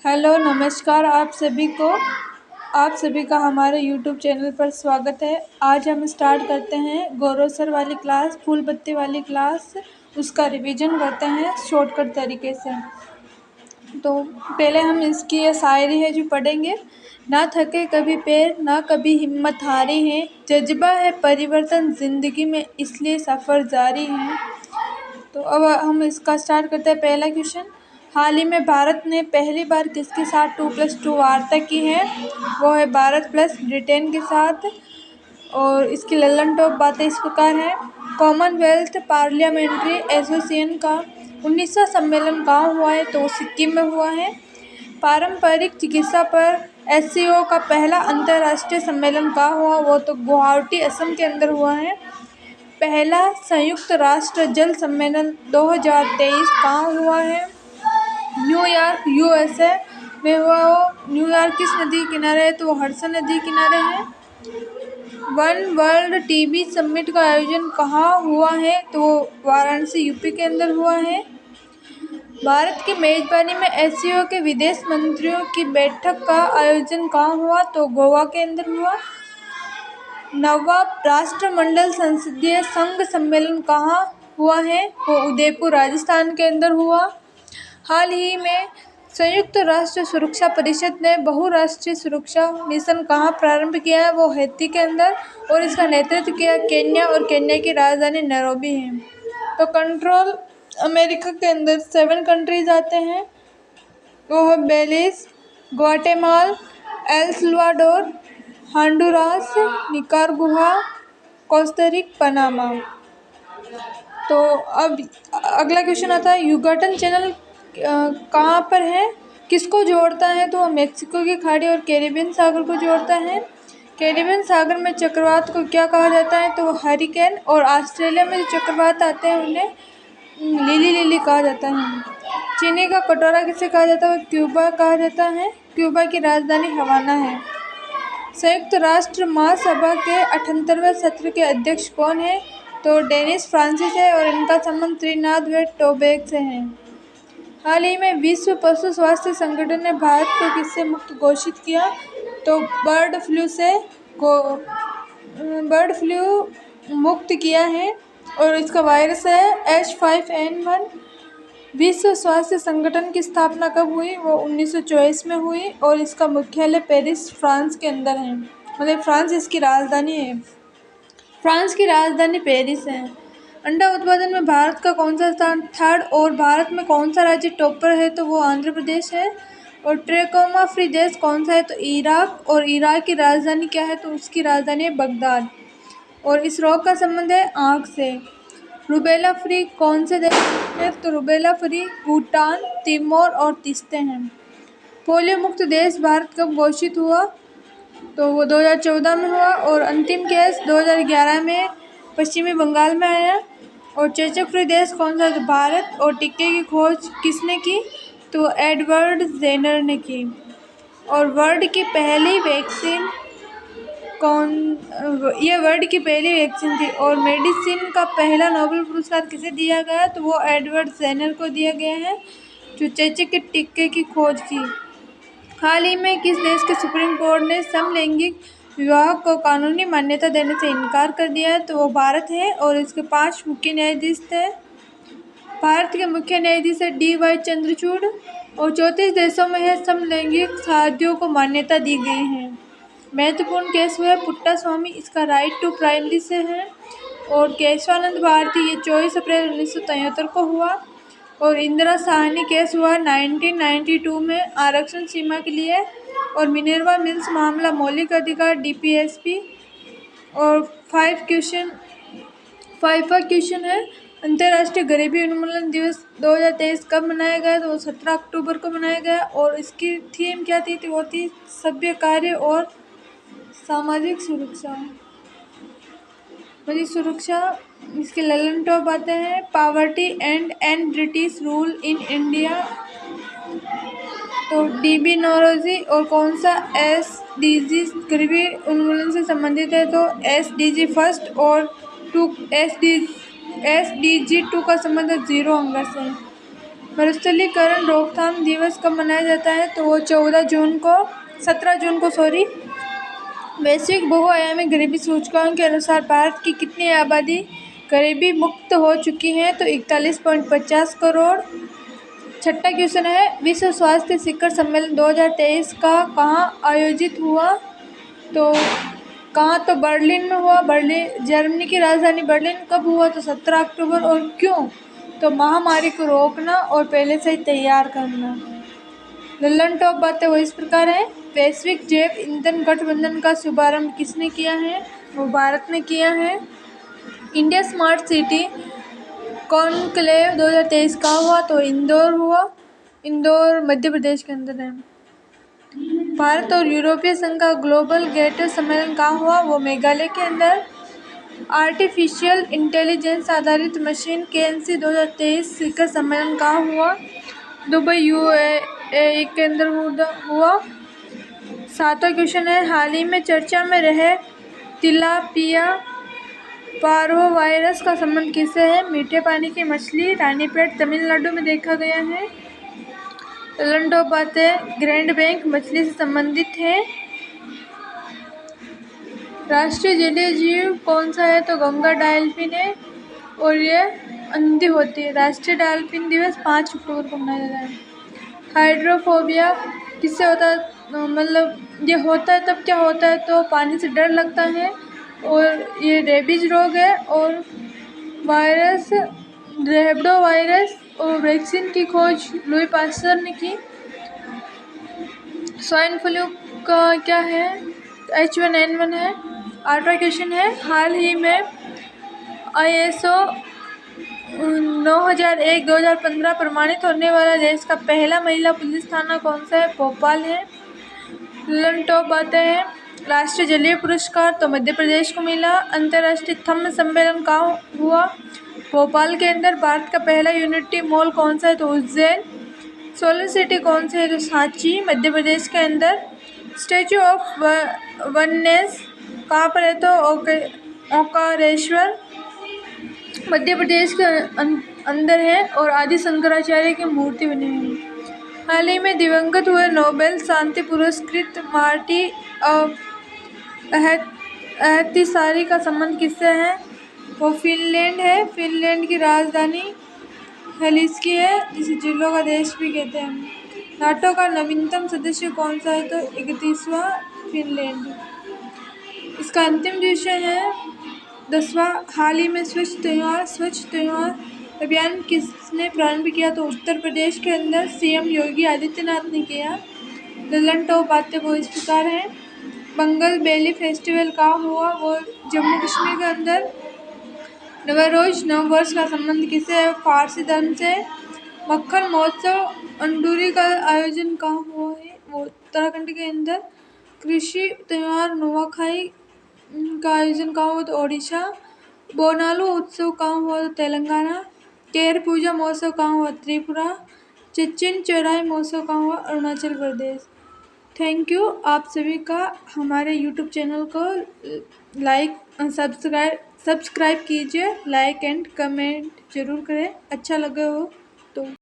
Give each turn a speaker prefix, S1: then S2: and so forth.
S1: Hello नमस्कार आप सभी का हमारे यूट्यूब चैनल पर स्वागत है। आज हम स्टार्ट करते हैं गौरव सर वाली क्लास, फूल पत्ती वाली क्लास। उसका रिवीजन करते हैं शॉर्टकट तरीके से। तो पहले हम इसकी ये शायरी है जो पढ़ेंगे। ना थके कभी पैर, ना कभी हिम्मत हारी है, जज्बा है परिवर्तन ज़िंदगी में, इसलिए सफ़र जारी है। तो अब हम इसका स्टार्ट करते हैं। पहला क्वेश्चन, हाल ही में भारत ने पहली बार किसके साथ 2+2 वार्ता की है? वो है भारत प्लस ब्रिटेन के साथ। और इसकी लल्लन टॉप बातें इस प्रकार है। कॉमनवेल्थ पार्लियामेंट्री एसोसिएशन का 19वां सम्मेलन कहाँ हुआ है? तो वो सिक्किम में हुआ है। पारंपरिक चिकित्सा पर SCO का पहला अंतर्राष्ट्रीय सम्मेलन कहाँ हुआ? वो तो गुवाहाटी असम के अंदर हुआ है। पहला संयुक्त राष्ट्र जल सम्मेलन 2023 कहाँ हुआ है? न्यूयॉर्क USA में हुआ। वो न्यूयॉर्क किस नदी किनारे है? तो वो हडसन नदी किनारे है। वन वर्ल्ड टीबी समिट का आयोजन कहाँ हुआ है? तो वाराणसी UP के अंदर हुआ है। भारत की मेजबानी में SCO के विदेश मंत्रियों की बैठक का आयोजन कहाँ हुआ? तो गोवा के अंदर हुआ। 9वां राष्ट्रमंडल संसदीय संघ सम्मेलन कहाँ हुआ है? वो उदयपुर राजस्थान के अंदर हुआ। हाल ही में संयुक्त राष्ट्र सुरक्षा परिषद ने बहुराष्ट्रीय सुरक्षा मिशन कहाँ प्रारंभ किया है? वो हैती के अंदर, और इसका नेतृत्व किया केन्या, और केन्या की राजधानी नैरोबी है। तो कंट्रोल अमेरिका के अंदर 7 कंट्रीज आते हैं। वो है Belize, Guatemala, El Salvador, Honduras, Nicaragua, Costa Rica, Panama. तो अब अगला क्वेश्चन आता है, युगाटन चैनल कहाँ पर है? किसको जोड़ता है? तो मेक्सिको की खाड़ी और कैरिबियन सागर को जोड़ता है। कैरिबियन सागर में चक्रवात को क्या कहा जाता है? तो हरिकेन। और ऑस्ट्रेलिया में जो चक्रवात आते हैं उन्हें लिली कहा जाता है। चीनी का कटोरा किसे कहा जाता है? क्यूबा कहा जाता है। क्यूबा की राजधानी हवाना है। संयुक्त राष्ट्र महासभा के 78वें सत्र के अध्यक्ष कौन है? तो डेनिस फ्रांसिस है, और इनका संबंध त्रिनिदाद व टोबैगो से है। हाल ही में विश्व पशु स्वास्थ्य संगठन ने भारत को किससे मुक्त घोषित किया? तो बर्ड फ्लू मुक्त किया है, और इसका वायरस है H5N1। विश्व स्वास्थ्य संगठन की स्थापना कब हुई? वो 1924 में हुई, और इसका मुख्यालय पेरिस फ्रांस के अंदर है। मतलब फ्रांस इसकी राजधानी है। फ्रांस की राजधानी पेरिस है। अंडा उत्पादन में भारत का कौन सा स्थान थर्ड? और भारत में कौन सा राज्य टॉप पर है? तो वो आंध्र प्रदेश है। और ट्रैकोमा फ्री देश कौन सा है? तो इराक। और इराक की राजधानी क्या है? तो उसकी राजधानी है बगदाद। और इस रोग का संबंध है आँख से। रूबेला फ्री कौन से देश है? तो रूबेला फ्री भूटान, तिमोर और तिस्ते हैं। पोलियो मुक्त देश भारत कब घोषित हुआ? तो वो 2014 में हुआ। और अंतिम केस 2011 में पश्चिमी बंगाल में आया। और चेचक फ्री देश कौन सा? तो भारत। और टीके की खोज किसने की? तो एडवर्ड जेनर ने की। और वर्ल्ड की पहली वैक्सीन ये वर्ल्ड की पहली वैक्सीन थी। और मेडिसिन का पहला नोबेल पुरस्कार किसे दिया गया? तो वो एडवर्ड जेनर को दिया गया है, जो चेचक के टीके की खोज की। हाल ही में किस देश के सुप्रीम कोर्ट ने समलैंगिक विवाह को कानूनी मान्यता देने से इनकार कर दिया है? तो वो भारत है, और इसके 5 मुख्य न्यायाधीश थे। भारत के मुख्य न्यायाधीश है DY चंद्रचूड़। और 34 देशों में है समलैंगिक शादियों को मान्यता दी गई है। महत्वपूर्ण केस हुआ पुट्टा स्वामी, इसका राइट टू प्राइमरी से है। और केशवानंद भारती, ये 24 अप्रैल 1973 को हुआ। और इंदिरा साहनी केस हुआ 1992 में आरक्षण सीमा के लिए। और मिनर्वा मिल्स मामला मौलिक अधिकार DPSP। और 5वां क्वेश्चन है, अंतर्राष्ट्रीय गरीबी उन्मूलन दिवस 2023 कब मनाया गया? तो 17 अक्टूबर को मनाया गया। और इसकी थीम क्या थी? तो वो थी सभ्य कार्य और सामाजिक सुरक्षा। सुरक्षा इसके ललन टॉप आते हैं, poverty and British rule in India. तो DB नौरोजी। और कौन सा SDG गरीबी उन्मूलन से संबंधित है? तो SDG फर्स्ट। और SDG 2 का संबंध 0 हंगर से। मरुस्थलीकरण रोकथाम दिवस कब मनाया जाता है? तो वो 17 जून को वैश्विक बहुआयामी गरीबी सूचकांक के अनुसार भारत की कितनी आबादी गरीबी मुक्त हो चुकी है? तो 41.50 करोड़। छठा क्वेश्चन है, विश्व स्वास्थ्य शिखर सम्मेलन 2023 का कहाँ आयोजित हुआ? तो बर्लिन में हुआ। जर्मनी की राजधानी बर्लिन। कब हुआ? तो 17 अक्टूबर। और क्यों? तो महामारी को रोकना और पहले से ही तैयार करना। लल्लन टॉप बातें वो इस प्रकार है। वैश्विक जैव ईंधन गठबंधन का शुभारंभ किसने किया है? वो भारत ने किया है। इंडिया स्मार्ट सिटी कॉन्क्लेव 2023 कहाँ हुआ? तो इंदौर हुआ। इंदौर मध्य प्रदेश के अंदर है। भारत और यूरोपीय संघ का ग्लोबल गेटवे सम्मेलन कहाँ हुआ? वो मेघालय के अंदर। आर्टिफिशियल इंटेलिजेंस आधारित मशीन KNC 2023 शिखर सम्मेलन कहाँ हुआ? दुबई UAE के अंदर हुआ। सातवां क्वेश्चन है, हाल ही में चर्चा में रहे तिलापिया पार्वो वायरस का संबंध किससे है? मीठे पानी की मछली रानीपेट तमिलनाडु में देखा गया है। लंडो बातें ग्रैंड बैंक मछली से संबंधित है। राष्ट्रीय जलीय जीव कौन सा है? तो गंगा डॉल्फिन है और ये अंधी होती है। राष्ट्रीय डॉल्फिन दिवस 5 अक्टूबर को मनाया जाता है। हाइड्रोफोबिया किससे होता है? मतलब ये होता है तब क्या होता है? तो पानी से डर लगता है और ये रेबीज रोग है। और वायरस रेबडो वायरस और वैक्सीन की खोज लुई पास्चर ने की। स्वाइन फ्लू का क्या है? H1N1 है। आठवां क्वेश्चन है, हाल ही में ISO 9001/2015 प्रमाणित होने वाला देश का पहला महिला पुलिस थाना कौन सा है? भोपाल है। टॉप बातें हैं, राष्ट्रीय जलीय पुरस्कार तो मध्य प्रदेश को मिला। अंतर्राष्ट्रीय थम्ब सम्मेलन कहाँ हुआ? भोपाल के अंदर। भारत का पहला यूनिटी मॉल कौन सा है? तो उज्जैन। सोलर सिटी कौन सी है? तो सांची मध्य प्रदेश के अंदर। स्टैचू ऑफ वननेस कहाँ पर है? तो ओंकारेश्वर मध्य प्रदेश के अंदर है। और आदि शंकराचार्य की मूर्ति बनी हुई है। हाल ही में दिवंगत हुए नोबेल शांति पुरस्कृत मार्टी अहतिसारी का संबंध किससे है? वो फिनलैंड है। फिनलैंड की राजधानी हेलसिंकी है, जिसे झीलों का देश भी कहते हैं। नाटो का नवीनतम सदस्य कौन सा है? तो 31वां फिनलैंड। इसका अंतिम विषय है 10वां, हाल ही में स्वच्छ त्योहार अभियान किसने प्रारंभ किया? तो उत्तर प्रदेश के अंदर CM योगी आदित्यनाथ ने किया। लल्लन टॉप बातें वो इस प्रकार हैं। बंगल बेली फेस्टिवल कहाँ हुआ? वो जम्मू कश्मीर के अंदर। नवरोज नववर्ष का संबंध किससे है? फारसी धर्म से। मक्खन महोत्सव अंडूरी का आयोजन कहाँ हुआ है? वो उत्तराखंड के अंदर। कृषि त्योहार नुआखाई का आयोजन कहाँ हुआ? तो ओडिशा। बोनालू उत्सव कहाँ हुआ? तो तेलंगाना। केर पूजा महोत्सव कहाँ हुआ? त्रिपुरा। चिचिन चौराहे महोत्सव कहाँ हुआ? अरुणाचल प्रदेश। थैंक यू आप सभी का। हमारे YouTube चैनल को सब्सक्राइब कीजिए, लाइक एंड कमेंट जरूर करें। अच्छा लगा हो तो।